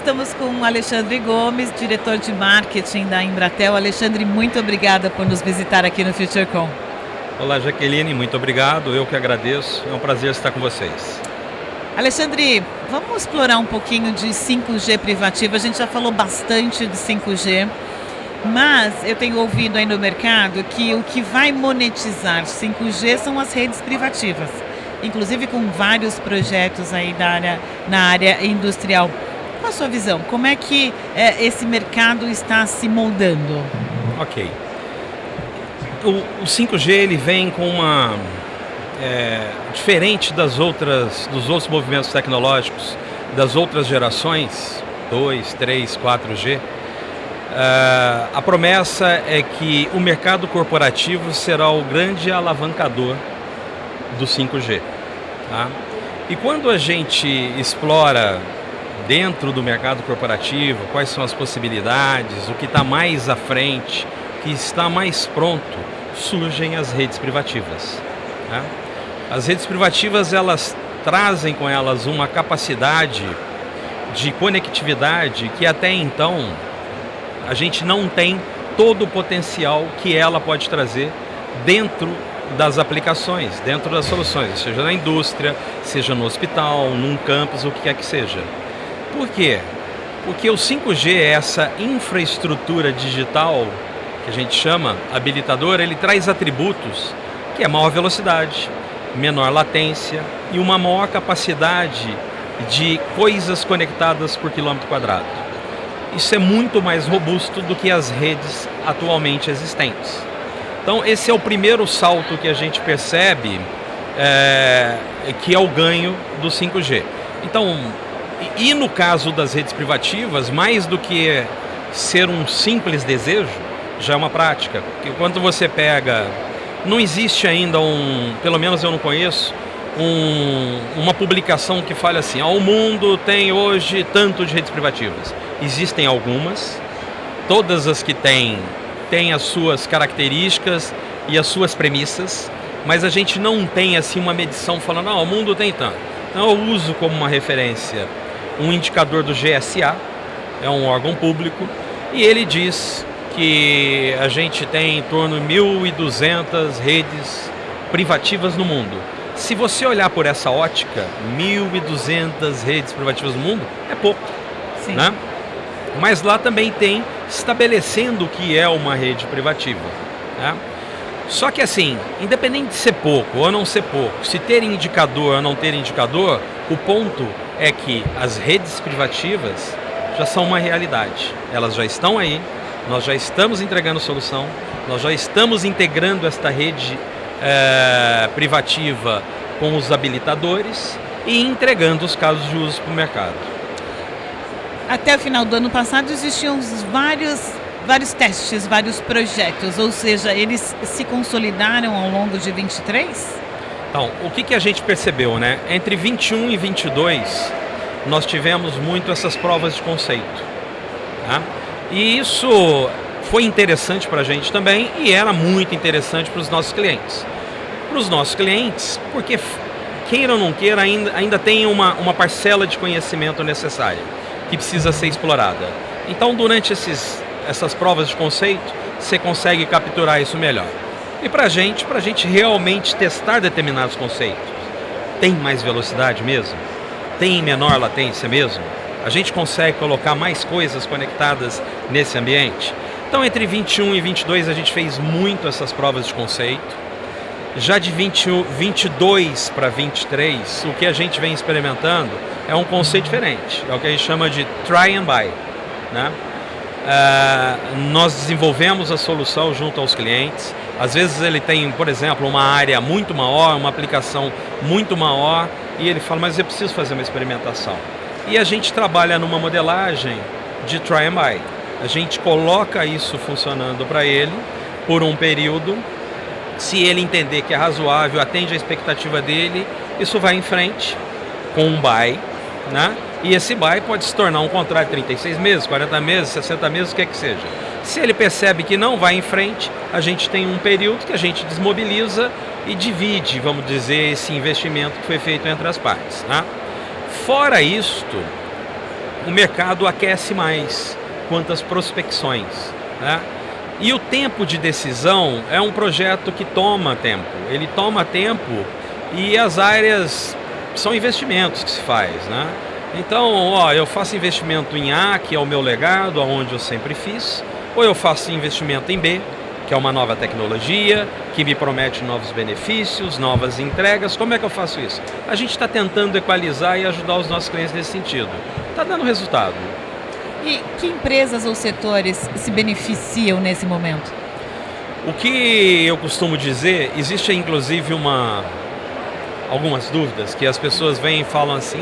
estamos com o Alexandre Gomes, diretor de marketing da Embratel. Alexandre, muito obrigada por nos visitar aqui no FutureCon. Olá, Jaqueline, muito obrigado. Eu que agradeço. É um prazer estar com vocês. Alexandre, vamos explorar um pouquinho de 5G privativo. A gente já falou bastante de 5G, mas eu tenho ouvido aí no mercado que o que vai monetizar 5G são as redes privativas, inclusive com vários projetos aí na área industrial. Qual a sua visão? Como é que esse mercado está se moldando? Ok. O 5G ele vem com uma... diferente dos outros movimentos tecnológicos, das outras gerações, 2, 3, 4G, a promessa é que o mercado corporativo será o grande alavancador do 5G. Tá? E quando a gente explora dentro do mercado corporativo quais são as possibilidades, o que está mais à frente, o que está mais pronto, surgem as redes privativas. Tá? As redes privativas, elas trazem com elas uma capacidade de conectividade que até então a gente não tem todo o potencial que ela pode trazer dentro das aplicações, dentro das soluções, seja na indústria, seja no hospital, num campus, o que quer que seja. Por quê? Porque o 5G é essa infraestrutura digital que a gente chama habilitadora, ele traz atributos que é maior velocidade, menor latência e uma maior capacidade de coisas conectadas por quilômetro quadrado. Isso é muito mais robusto do que as redes atualmente existentes. Então esse é o primeiro salto que a gente percebe que é o ganho do 5G. Então, e no caso das redes privativas, mais do que ser um simples desejo, já é uma prática. Porque quando você pega... Não existe ainda pelo menos eu não conheço, uma publicação que fale assim, o mundo tem hoje tanto de redes privativas. Existem algumas, todas as que têm as suas características e as suas premissas, mas a gente não tem assim uma medição falando, o mundo tem tanto. Então eu uso como uma referência um indicador do GSA, é um órgão público, e ele diz que a gente tem em torno de 1.200 redes privativas no mundo. Se você olhar por essa ótica, 1.200 redes privativas no mundo é pouco. Sim. Né? Mas lá também tem estabelecendo o que é uma rede privativa. Né? Só que assim, independente de ser pouco ou não ser pouco, se ter indicador ou não ter indicador, o ponto é que as redes privativas já são uma realidade. Elas já estão aí. Nós já estamos entregando solução, nós já estamos integrando esta rede privativa com os habilitadores e entregando os casos de uso para o mercado. Até o final do ano passado existiam vários testes, vários projetos, ou seja, eles se consolidaram ao longo de 23? Então, o que a gente percebeu, né? Entre 21 e 22, nós tivemos muito essas provas de conceito. Tá? E isso foi interessante para a gente também e era muito interessante para os nossos clientes. Para os nossos clientes, porque queira ou não queira, ainda tem uma parcela de conhecimento necessária que precisa ser explorada. Então, durante essas provas de conceito, você consegue capturar isso melhor. E para a gente realmente testar determinados conceitos, tem mais velocidade mesmo? Tem menor latência mesmo? A gente consegue colocar mais coisas conectadas nesse ambiente? Então, entre 21 e 22, a gente fez muito essas provas de conceito. Já de 22 para 23, o que a gente vem experimentando é um conceito diferente. É o que a gente chama de try and buy. Né? Nós desenvolvemos a solução junto aos clientes. Às vezes ele tem, por exemplo, uma área muito maior, uma aplicação muito maior, e ele fala, mas eu preciso fazer uma experimentação. E a gente trabalha numa modelagem de try and buy. A gente coloca isso funcionando para ele por um período. Se ele entender que é razoável, atende a expectativa dele, isso vai em frente com um buy, né? E esse buy pode se tornar um contrato de 36 meses, 40 meses, 60 meses, o que é que seja. Se ele percebe que não vai em frente, a gente tem um período que a gente desmobiliza e divide, vamos dizer, esse investimento que foi feito entre as partes. Né? Fora isto, o mercado aquece mais quanto às prospecções, né? E o tempo de decisão é um projeto que toma tempo. Ele toma tempo e as áreas são investimentos que se faz, né? Então, eu faço investimento em A, que é o meu legado, aonde eu sempre fiz, ou eu faço investimento em B, que é uma nova tecnologia, que me promete novos benefícios, novas entregas. Como é que eu faço isso? A gente está tentando equalizar e ajudar os nossos clientes nesse sentido. Está dando resultado. E que empresas ou setores se beneficiam nesse momento? O que eu costumo dizer, existe inclusive algumas dúvidas que as pessoas vêm e falam assim,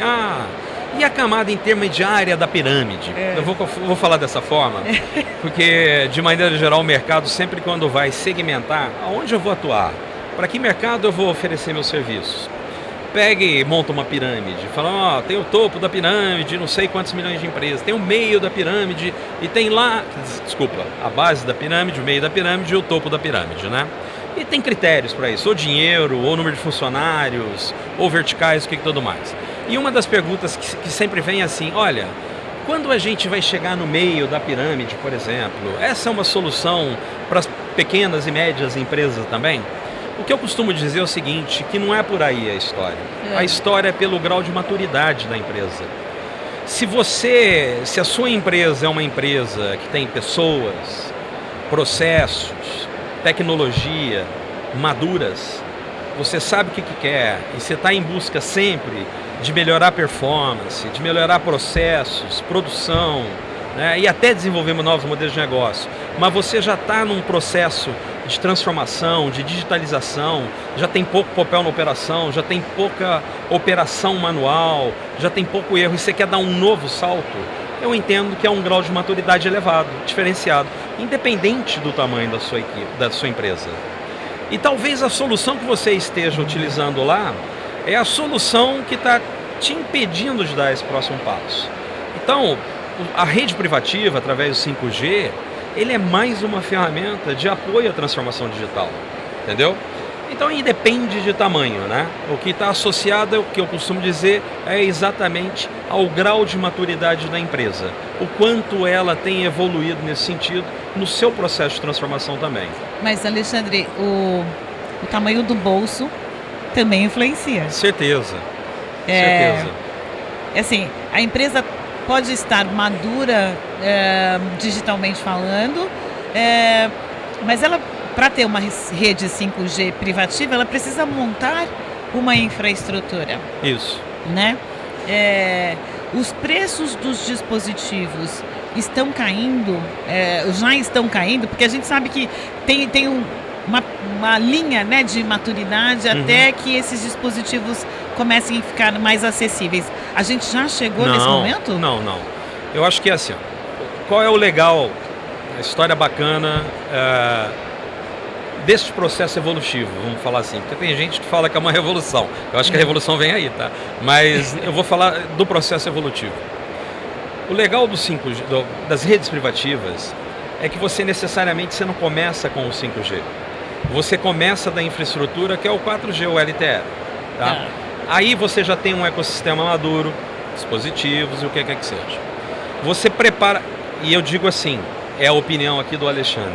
e a camada intermediária da pirâmide? Eu vou falar dessa forma, porque de maneira geral o mercado sempre quando vai segmentar, aonde eu vou atuar? Para que mercado eu vou oferecer meus serviços? Pega e monta uma pirâmide, fala, tem o topo da pirâmide, não sei quantos milhões de empresas, tem o meio da pirâmide e tem lá, a base da pirâmide, o meio da pirâmide e o topo da pirâmide, né? E tem critérios para isso, ou dinheiro, ou número de funcionários, ou verticais, o que tudo mais. E uma das perguntas que sempre vem é assim, olha, quando a gente vai chegar no meio da pirâmide, por exemplo, essa é uma solução para as pequenas e médias empresas também? O que eu costumo dizer é o seguinte, que não é por aí a história. A história é pelo grau de maturidade da empresa. Se a sua empresa é uma empresa que tem pessoas, processos, tecnologia maduras, você sabe o que quer e você está em busca sempre de melhorar a performance, de melhorar processos, produção, né, e até desenvolver novos modelos de negócio, mas você já está num processo de transformação, de digitalização, já tem pouco papel na operação, já tem pouca operação manual, já tem pouco erro e você quer dar um novo salto, eu entendo que é um grau de maturidade elevado, diferenciado, independente do tamanho da sua equipe, da sua empresa. E talvez a solução que você esteja utilizando lá é a solução que está te impedindo de dar esse próximo passo. Então, a rede privativa, através do 5G, ele é mais uma ferramenta de apoio à transformação digital, entendeu? Então, independe de tamanho, né? O que está associado, o que eu costumo dizer, é exatamente ao grau de maturidade da empresa. O quanto ela tem evoluído nesse sentido, no seu processo de transformação também. Mas, Alexandre, o tamanho do bolso também influencia. Certeza. Certeza. Assim, a empresa pode estar madura digitalmente falando, mas ela, para ter uma rede 5G privativa, ela precisa montar uma infraestrutura. Isso. Né? Os preços dos dispositivos estão caindo, já estão caindo, porque a gente sabe que tem uma linha, né, de maturidade até que esses dispositivos comecem a ficar mais acessíveis. A gente já chegou nesse momento? Não. Eu acho que é assim, qual é o legal, a história bacana deste processo evolutivo, vamos falar assim, porque tem gente que fala que é uma revolução. Eu acho que a revolução vem aí, tá? Mas eu vou falar do processo evolutivo. O legal do 5G, das redes privativas, é que você não começa com o 5G. Você começa da infraestrutura que é o 4G, o LTE. Tá? Aí você já tem um ecossistema maduro, dispositivos e o que quer que seja. Você prepara, e eu digo assim, é a opinião aqui do Alexandre.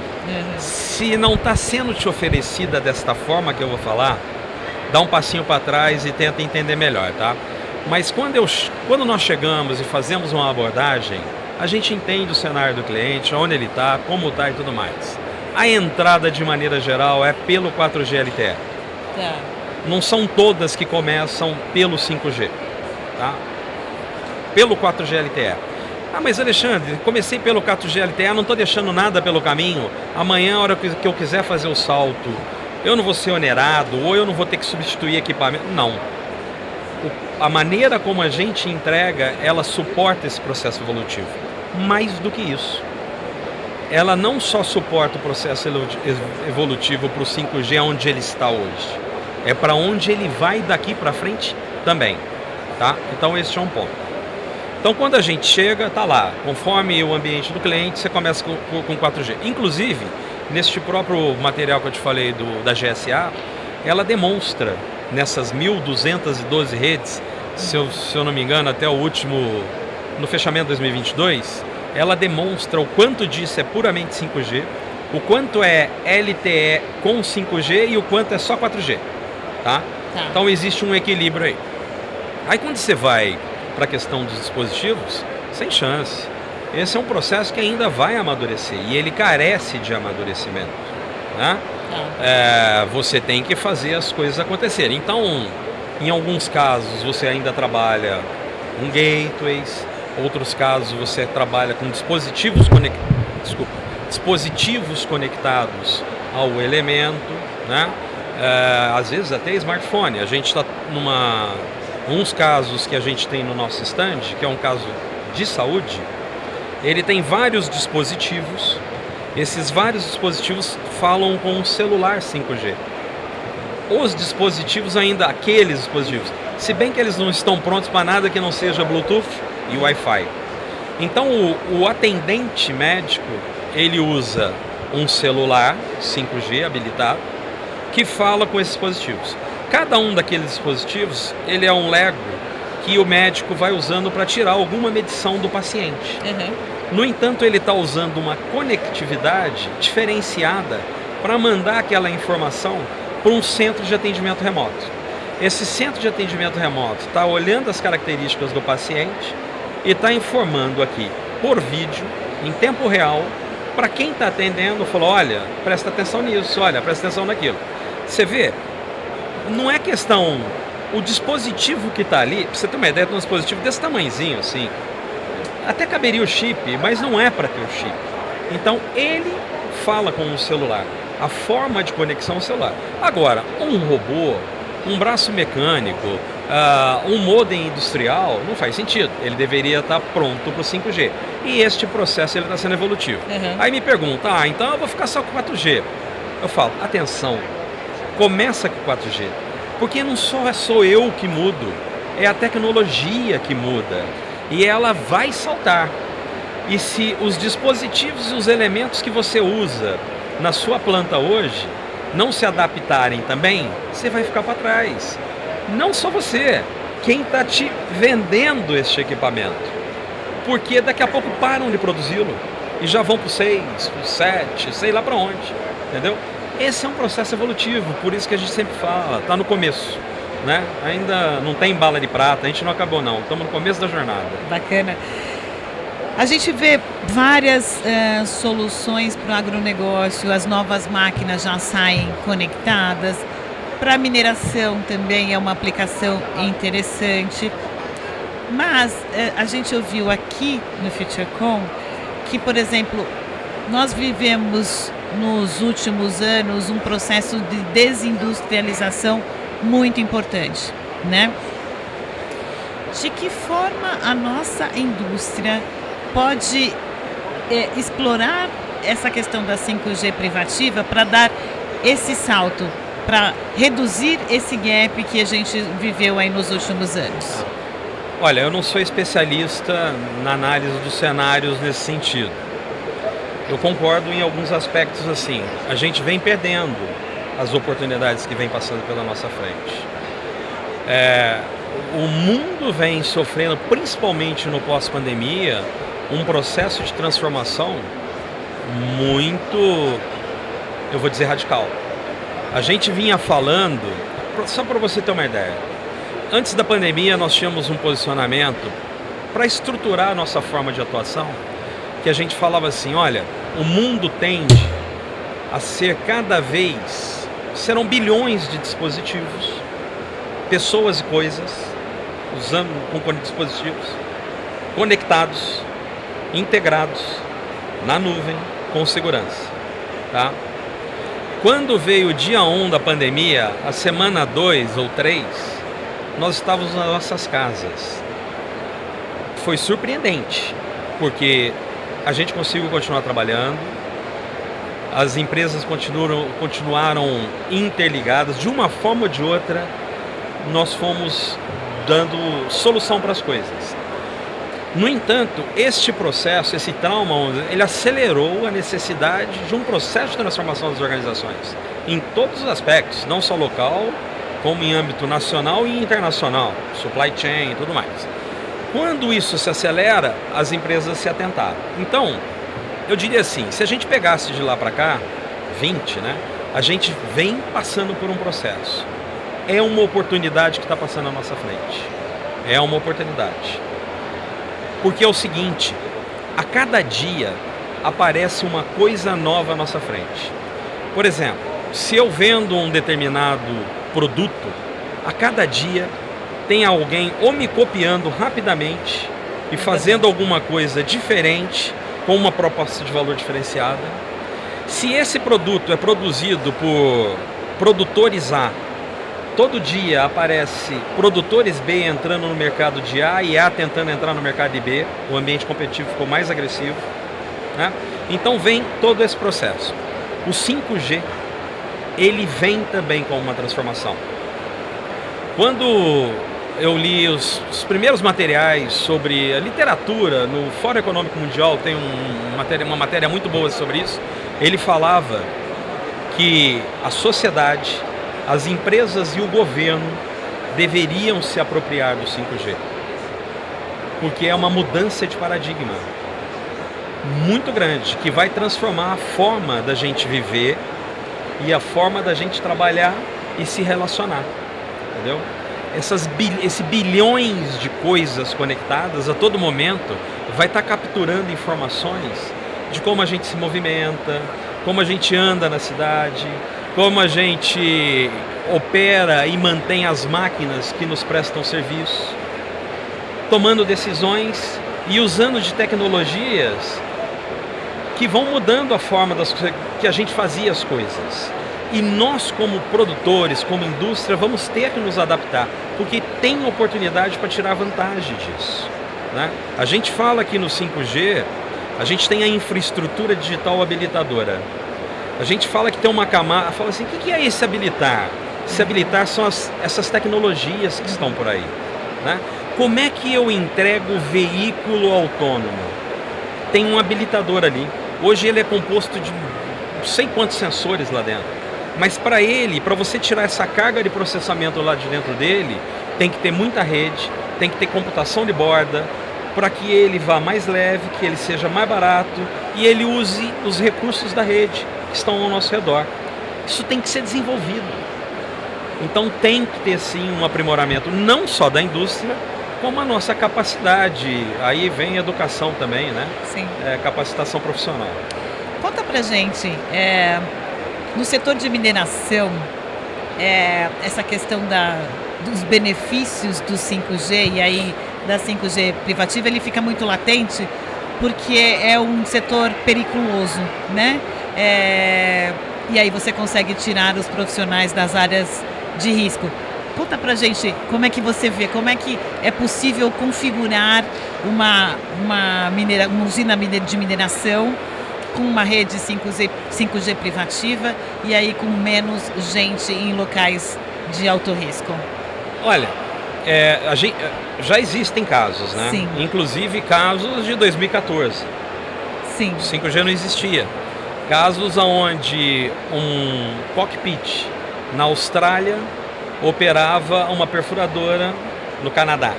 Se não está sendo te oferecida desta forma que eu vou falar, dá um passinho para trás e tenta entender melhor, tá? Mas quando nós chegamos e fazemos uma abordagem, a gente entende o cenário do cliente, onde ele está, como está e tudo mais. A entrada, de maneira geral, é pelo 4G LTE. Não são todas que começam pelo 5G. Tá? Pelo 4G LTE. Mas Alexandre, comecei pelo 4G LTE, não estou deixando nada pelo caminho. Amanhã, a hora que eu quiser fazer o salto, eu não vou ser onerado ou eu não vou ter que substituir equipamento. Não. A maneira como a gente entrega, ela suporta esse processo evolutivo. Mais do que isso. Ela não só suporta o processo evolutivo para o 5G onde ele está hoje. É para onde ele vai daqui para frente também. Tá? Então esse é um ponto. Então quando a gente chega, tá lá. Conforme o ambiente do cliente, você começa com 4G. Inclusive, neste próprio material que eu te falei da GSA, ela demonstra nessas 1.212 redes, se eu não me engano, até o último no fechamento de 2022, ela demonstra o quanto disso é puramente 5G, o quanto é LTE com 5G e o quanto é só 4G. Tá? Então existe um equilíbrio aí. Aí quando você vai para a questão dos dispositivos, sem chance. Esse é um processo que ainda vai amadurecer e ele carece de amadurecimento. Né? Você tem que fazer as coisas acontecerem. Então, em alguns casos, você ainda trabalha com gateways, outros casos você trabalha com dispositivos conectados ao elemento, né? Às vezes até smartphone. A gente está uns casos que a gente tem no nosso stand, que é um caso de saúde, ele tem vários dispositivos. Esses vários dispositivos falam com um celular 5G. Os dispositivos ainda, aqueles dispositivos, se bem que eles não estão prontos para nada que não seja Bluetooth e Wi-Fi. Então o atendente médico, ele usa um celular 5G habilitado que fala com esses dispositivos. Cada um daqueles dispositivos, ele é um Lego que o médico vai usando para tirar alguma medição do paciente. No entanto, ele está usando uma conectividade diferenciada para mandar aquela informação para um centro de atendimento remoto. Esse centro de atendimento remoto está olhando as características do paciente e está informando aqui por vídeo, em tempo real, para quem está atendendo, falou, olha, presta atenção nisso, olha, presta atenção naquilo. Você vê, não é questão, o dispositivo que está ali, para você ter uma ideia, de um dispositivo desse tamanhozinho assim, até caberia o chip, mas não é para ter o chip. Então ele fala com o celular, a forma de conexão ao celular. Agora, um robô, um braço mecânico, um modem industrial, não faz sentido. Ele deveria estar pronto para o 5G. E este processo está sendo evolutivo. Aí me pergunta, então eu vou ficar só com 4G. Eu falo, atenção, começa com 4G. Porque não sou eu que mudo, é a tecnologia que muda. E ela vai saltar. E se os dispositivos e os elementos que você usa na sua planta hoje não se adaptarem também, você vai ficar para trás. Não só você, quem está te vendendo este equipamento. Porque daqui a pouco param de produzi-lo e já vão para o 6, para o 7, sei lá para onde. Entendeu? Esse é um processo evolutivo, por isso que a gente sempre fala, está no começo. Né? Ainda não tem bala de prata, a gente não acabou não, estamos no começo da jornada. Bacana. A gente vê várias soluções para o agronegócio, as novas máquinas já saem conectadas, para a mineração também é uma aplicação interessante, mas a gente ouviu aqui no FutureCon que, por exemplo, nós vivemos nos últimos anos um processo de desindustrialização muito importante, né? De que forma a nossa indústria pode explorar essa questão da 5G privativa para dar esse salto, para reduzir esse gap que a gente viveu aí nos últimos anos? Olha, eu não sou especialista na análise dos cenários nesse sentido. Eu concordo em alguns aspectos assim. A gente vem perdendo as oportunidades que vem passando pela nossa frente. O mundo vem sofrendo, principalmente no pós-pandemia, um processo de transformação muito, eu vou dizer, radical. A gente vinha falando, só para você ter uma ideia, antes da pandemia nós tínhamos um posicionamento para estruturar a nossa forma de atuação, que a gente falava assim, olha, o mundo tende a ser cada vez, serão bilhões de dispositivos, pessoas e coisas, usando com dispositivos, conectados, integrados, na nuvem, com segurança. Tá? Quando veio o dia 1 da pandemia, a semana 2 ou 3, nós estávamos nas nossas casas. Foi surpreendente, porque a gente conseguiu continuar trabalhando, as empresas continuaram interligadas, de uma forma ou de outra, nós fomos dando solução para as coisas. No entanto, este processo, esse trauma, ele acelerou a necessidade de um processo de transformação das organizações, em todos os aspectos, não só local, como em âmbito nacional e internacional, supply chain e tudo mais. Quando isso se acelera, as empresas se atentaram. Então, eu diria assim, se a gente pegasse de lá para cá, 20, né? A gente vem passando por um processo. É uma oportunidade que está passando na nossa frente. É uma oportunidade. Porque é o seguinte, a cada dia aparece uma coisa nova à nossa frente. Por exemplo, se eu vendo um determinado produto, a cada dia tem alguém ou me copiando rapidamente e fazendo alguma coisa diferente, com uma proposta de valor diferenciada. Se esse produto é produzido por produtores A, todo dia aparece produtores B entrando no mercado de A e A tentando entrar no mercado de B, o ambiente competitivo ficou mais agressivo, né? Então vem todo esse processo. O 5G, ele vem também com uma transformação. Quando eu li os primeiros materiais sobre a literatura, no Fórum Econômico Mundial tem uma matéria muito boa sobre isso, ele falava que a sociedade, as empresas e o governo deveriam se apropriar do 5G, porque é uma mudança de paradigma muito grande, que vai transformar a forma da gente viver e a forma da gente trabalhar e se relacionar, entendeu? Esse bilhões de coisas conectadas a todo momento vai estar capturando informações de como a gente se movimenta, como a gente anda na cidade, como a gente opera e mantém as máquinas que nos prestam serviço, tomando decisões e usando de tecnologias que vão mudando a forma que a gente fazia as coisas. E nós, como produtores, como indústria, vamos ter que nos adaptar, porque tem oportunidade para tirar vantagem disso, né? A gente fala aqui no 5G, a gente tem a infraestrutura digital habilitadora. A gente fala que tem uma camada, fala assim, o que é esse habilitar? Esse habilitar são essas tecnologias que estão por aí, né? Como é que eu entrego veículo autônomo? Tem um habilitador ali. Hoje ele é composto de não sei quantos sensores lá dentro. Mas para você tirar essa carga de processamento lá de dentro dele, tem que ter muita rede, tem que ter computação de borda, para que ele vá mais leve, que ele seja mais barato e ele use os recursos da rede que estão ao nosso redor. Isso tem que ser desenvolvido. Então tem que ter sim um aprimoramento, não só da indústria, como a nossa capacidade. Aí vem educação também, né? Sim. Capacitação profissional. Conta pra gente, no setor de mineração, essa questão dos benefícios do 5G e aí da 5G privativa, ele fica muito latente porque é um setor periculoso, né? E aí você consegue tirar os profissionais das áreas de risco. Conta pra gente como é que você vê, como é que é possível configurar uma usina de mineração com uma rede 5G privativa e aí com menos gente em locais de alto risco. Olha, já existem casos, né? Sim. Inclusive casos de 2014. Sim. 5G não existia. Casos onde um cockpit na Austrália operava uma perfuradora no Canadá,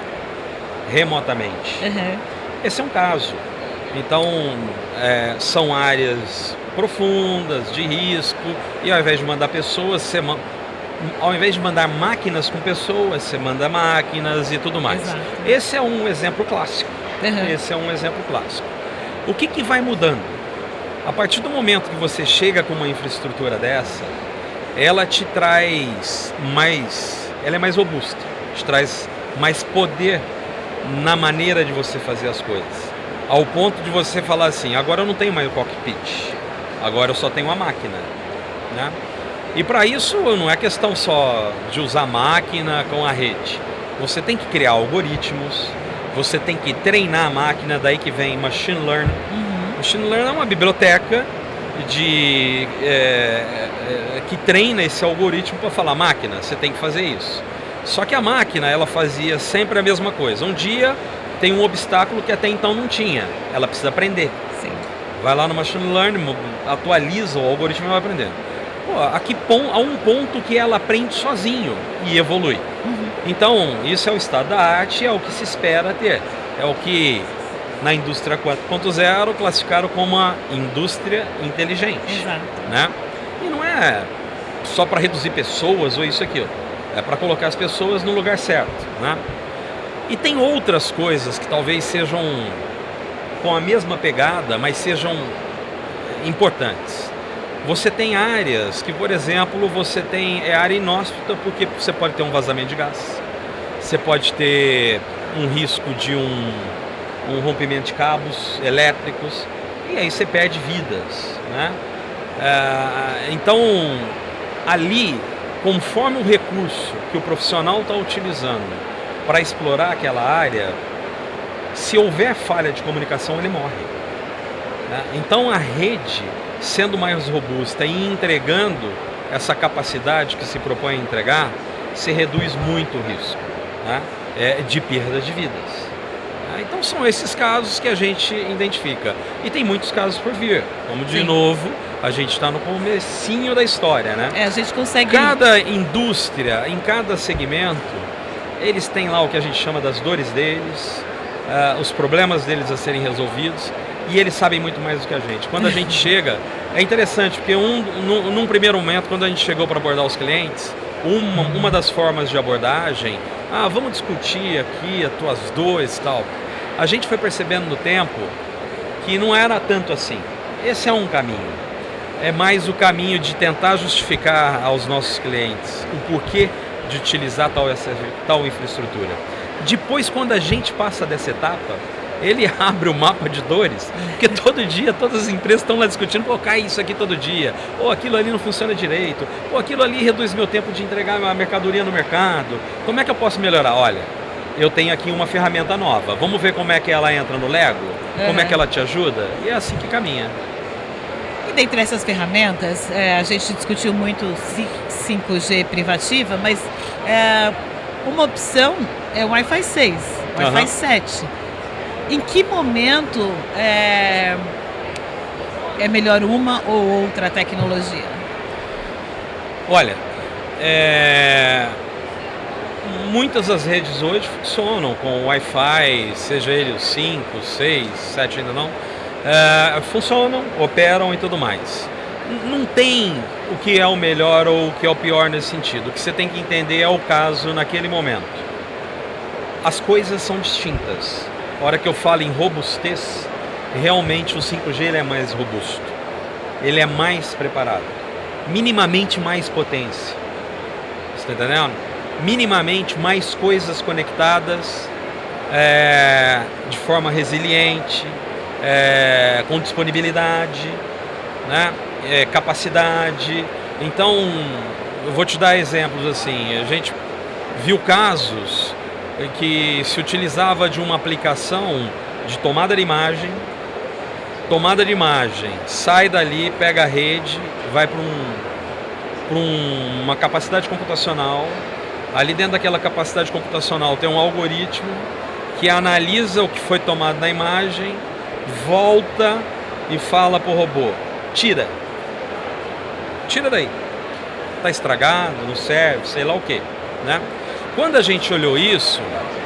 remotamente. Uhum. Esse é um caso. Então, são áreas profundas, de risco, e ao invés de mandar pessoas, ao invés de mandar máquinas com pessoas, você manda máquinas e tudo mais. Exato. Esse é um exemplo clássico. Uhum. Esse é um exemplo clássico. O que vai mudando? A partir do momento que você chega com uma infraestrutura dessa, ela te traz ela é mais robusta, te traz mais poder na maneira de você fazer as coisas. Ao ponto de você falar assim, agora eu não tenho mais o cockpit, agora eu só tenho a máquina, né? E para isso não é questão só de usar a máquina com a rede. Você tem que criar algoritmos, você tem que treinar a máquina, daí que vem Machine Learning. Uhum. Machine Learning é uma biblioteca que treina esse algoritmo para falar, máquina, você tem que fazer isso. Só que a máquina, ela fazia sempre a mesma coisa. Um dia tem um obstáculo que até então não tinha, ela precisa aprender. Sim. Vai lá no Machine Learning, atualiza o algoritmo e vai aprendendo. Há um ponto que ela aprende sozinho e evolui. Uhum. Então, isso é o estado da arte, é o que se espera ter. É o que na indústria 4.0 classificaram como uma indústria inteligente. Exato. Né? E não é só para reduzir pessoas ou isso e aquilo. É para colocar as pessoas no lugar certo. Né? E tem outras coisas que talvez sejam com a mesma pegada, mas sejam importantes. Você tem áreas que, por exemplo, você tem área inóspita porque você pode ter um vazamento de gás. Você pode ter um risco de um rompimento de cabos elétricos e aí você perde vidas, né? Então, ali, conforme o recurso que o profissional está utilizando para explorar aquela área, se houver falha de comunicação, ele morre. Né? Então, a rede, sendo mais robusta e entregando essa capacidade que se propõe a entregar, se reduz muito o risco, né? De perda de vidas. Então são esses casos que a gente identifica. E tem muitos casos por vir. Como de novo, a gente está no comecinho da história, né? A gente consegue... Cada indústria, em cada segmento, eles têm lá o que a gente chama das dores deles, os problemas deles a serem resolvidos, e eles sabem muito mais do que a gente. Quando a gente chega, é interessante, porque num primeiro momento, quando a gente chegou para abordar os clientes, uma das formas de abordagem, vamos discutir aqui as tuas dores e tal. A gente foi percebendo no tempo que não era tanto assim. Esse é um caminho. É mais o caminho de tentar justificar aos nossos clientes o porquê de utilizar tal infraestrutura. Depois, quando a gente passa dessa etapa, ele abre o mapa de dores, porque todo dia todas as empresas estão lá discutindo, cai isso aqui todo dia, ou aquilo ali não funciona direito, ou aquilo ali reduz meu tempo de entregar a mercadoria no mercado, como é que eu posso melhorar? Olha, eu tenho aqui uma ferramenta nova, vamos ver como é que ela entra no Lego, como é que ela te ajuda, e é assim que caminha. E dentre essas ferramentas, a gente discutiu muito 5G privativa, mas uma opção é o Wi-Fi 6, Wi-Fi 7. Em que momento é melhor uma ou outra tecnologia? Olha, muitas das redes hoje funcionam com Wi-Fi, seja ele o 5, 6, 7 ainda não, funcionam, operam e tudo mais. Não tem o que é o melhor ou o que é o pior nesse sentido. O que você tem que entender é o caso naquele momento. As coisas são distintas. A hora que eu falo em robustez, realmente o 5G ele é mais robusto. Ele é mais preparado. Minimamente mais potência. Você está entendendo? Minimamente mais coisas conectadas de forma resiliente, com disponibilidade, né? Capacidade. Então, eu vou te dar exemplos assim. A gente viu casos que se utilizava de uma aplicação de tomada de imagem, sai dali, pega a rede, vai para uma capacidade computacional, ali dentro daquela capacidade computacional tem um algoritmo que analisa o que foi tomado na imagem, volta e fala para o robô, tira daí, está estragado, não serve, sei lá o que, né? Quando a gente olhou isso,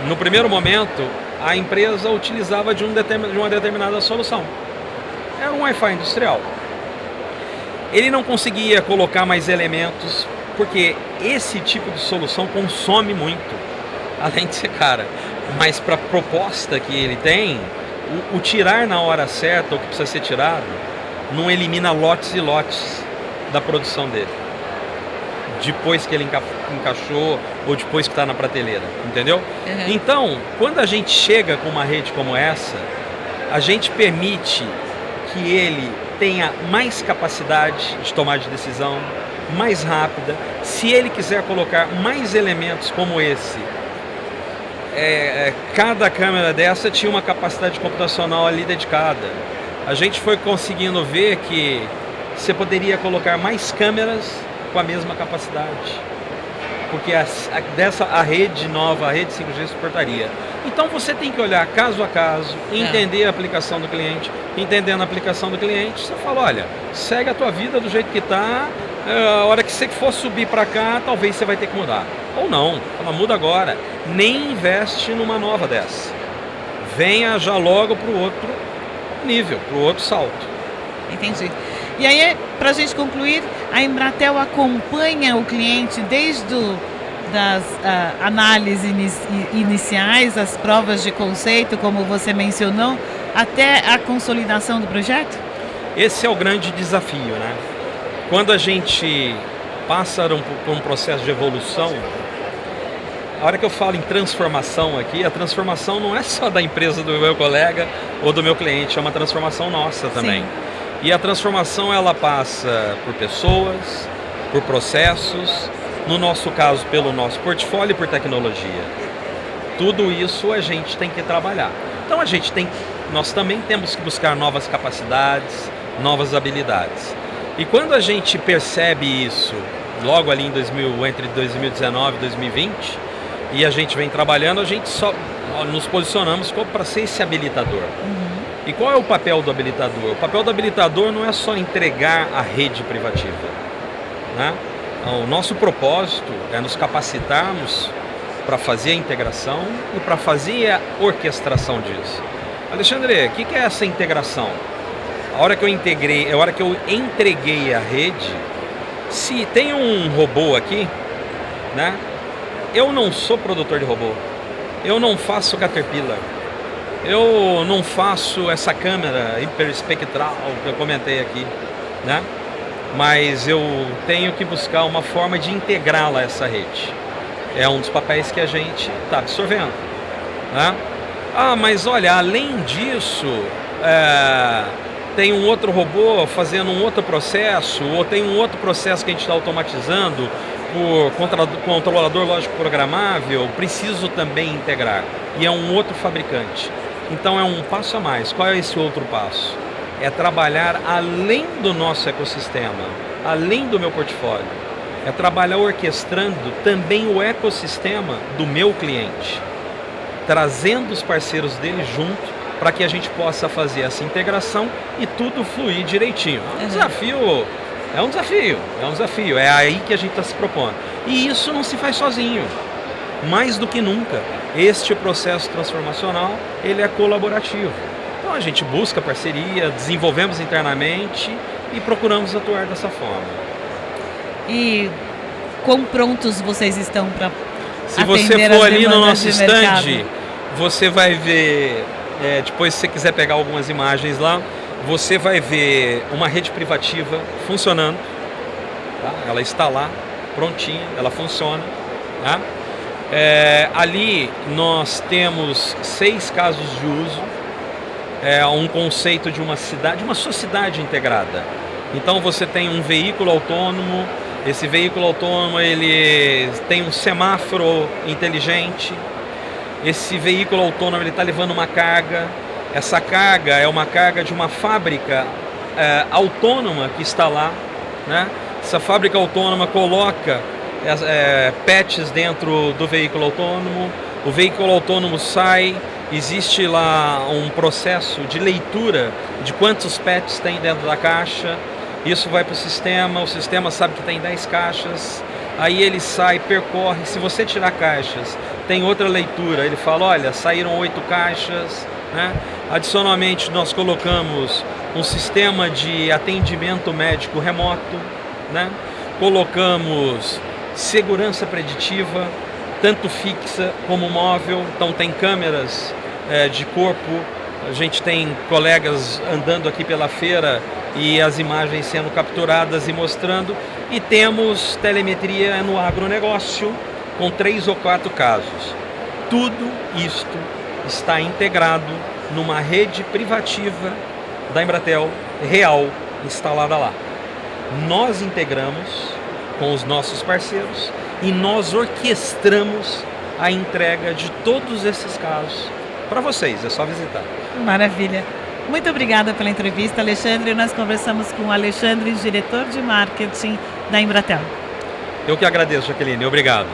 no primeiro momento, a empresa utilizava de uma determinada solução. Era um Wi-Fi industrial. Ele não conseguia colocar mais elementos, porque esse tipo de solução consome muito, além de ser cara. Mas para a proposta que ele tem, o tirar na hora certa, o que precisa ser tirado, não elimina lotes e lotes da produção dele. Depois que ele encaixou ou depois que está na prateleira, entendeu? Então, quando a gente chega com uma rede como essa, a gente permite que ele tenha mais capacidade de tomar de decisão, mais rápida. Se ele quiser colocar mais elementos como esse, cada câmera dessa tinha uma capacidade computacional ali dedicada. A gente foi conseguindo ver que você poderia colocar mais câmeras com a mesma capacidade, porque a rede nova, a rede 5G suportaria. Então você tem que olhar caso a caso, entender a aplicação do cliente. Entendendo a aplicação do cliente, você fala, olha, segue a tua vida do jeito que está, a hora que você for subir para cá, talvez você vai ter que mudar. Ou não, ela muda agora, nem investe numa nova dessa. venha já logo para o outro nível, para o outro salto. Entendi. E aí, para a gente concluir, a Embratel acompanha o cliente desde das análises iniciais, as provas de conceito, como você mencionou, até a consolidação do projeto? Esse é o grande desafio, né? Quando a gente passa por um processo de evolução, a hora que eu falo em transformação aqui, a transformação não é só da empresa do meu colega ou do meu cliente, é uma transformação nossa também. Sim. E a transformação ela passa por pessoas, por processos, no nosso caso pelo nosso portfólio e por tecnologia. Tudo isso a gente tem que trabalhar. Então nós também temos que buscar novas capacidades, novas habilidades. E quando a gente percebe isso, logo ali entre 2019 e 2020, e a gente vem trabalhando, a gente só nos posicionamos para ser esse habilitador. E qual é o papel do habilitador? O papel do habilitador não é só entregar a rede privativa, né? O nosso propósito é nos capacitarmos para fazer a integração e para fazer a orquestração disso. Alexandre, o que é essa integração? A hora que eu entreguei a rede, se tem um robô aqui, né? Eu não sou produtor de robô, eu não faço Caterpillar, eu não faço essa câmera hiperespectral que eu comentei aqui, né? Mas eu tenho que buscar uma forma de integrá-la a essa rede. É um dos papéis que a gente está absorvendo, né? Mas olha, além disso, tem um outro robô fazendo um outro processo, ou tem um outro processo que a gente está automatizando por controlador lógico programável, preciso também integrar. E é um outro fabricante. Então é um passo a mais. Qual é esse outro passo? É trabalhar além do nosso ecossistema, além do meu portfólio. É trabalhar orquestrando também o ecossistema do meu cliente, trazendo os parceiros dele junto para que a gente possa fazer essa integração e tudo fluir direitinho. É um desafio. É aí que a gente está se propondo. E isso não se faz sozinho. Mais do que nunca, este processo transformacional, ele é colaborativo. Então a gente busca parceria, desenvolvemos internamente e procuramos atuar dessa forma. E quão prontos vocês estão para Se você for ali no nosso stand, você vai ver, depois se você quiser pegar algumas imagens lá, você vai ver uma rede privativa funcionando, tá? Ela está lá, prontinha, ela funciona, tá? Ali nós temos 6 casos de uso, um conceito de uma cidade, uma sociedade integrada. Então você tem um veículo autônomo, esse veículo autônomo ele tem um semáforo inteligente, esse veículo autônomo ele está levando uma carga, essa carga é uma carga de uma fábrica autônoma que está lá, né? Essa fábrica autônoma coloca patches dentro do veículo autônomo, o veículo autônomo sai, existe lá um processo de leitura de quantos patches tem dentro da caixa, isso vai para o sistema sabe que tem 10 caixas, aí ele sai, percorre, se você tirar caixas, tem outra leitura, ele fala, olha, saíram 8 caixas, né? Adicionalmente nós colocamos um sistema de atendimento médico remoto, né? Colocamos segurança preditiva, tanto fixa como móvel, então tem câmeras de corpo, a gente tem colegas andando aqui pela feira e as imagens sendo capturadas e mostrando, e temos telemetria no agronegócio com 3 ou 4 casos. Tudo isto está integrado numa rede privativa da Embratel real instalada lá. Nós integramos com os nossos parceiros e nós orquestramos a entrega de todos esses casos para vocês, é só visitar. Maravilha. Muito obrigada pela entrevista, Alexandre. Nós conversamos com o Alexandre, diretor de marketing da Embratel. Eu que agradeço, Jaqueline. Obrigado.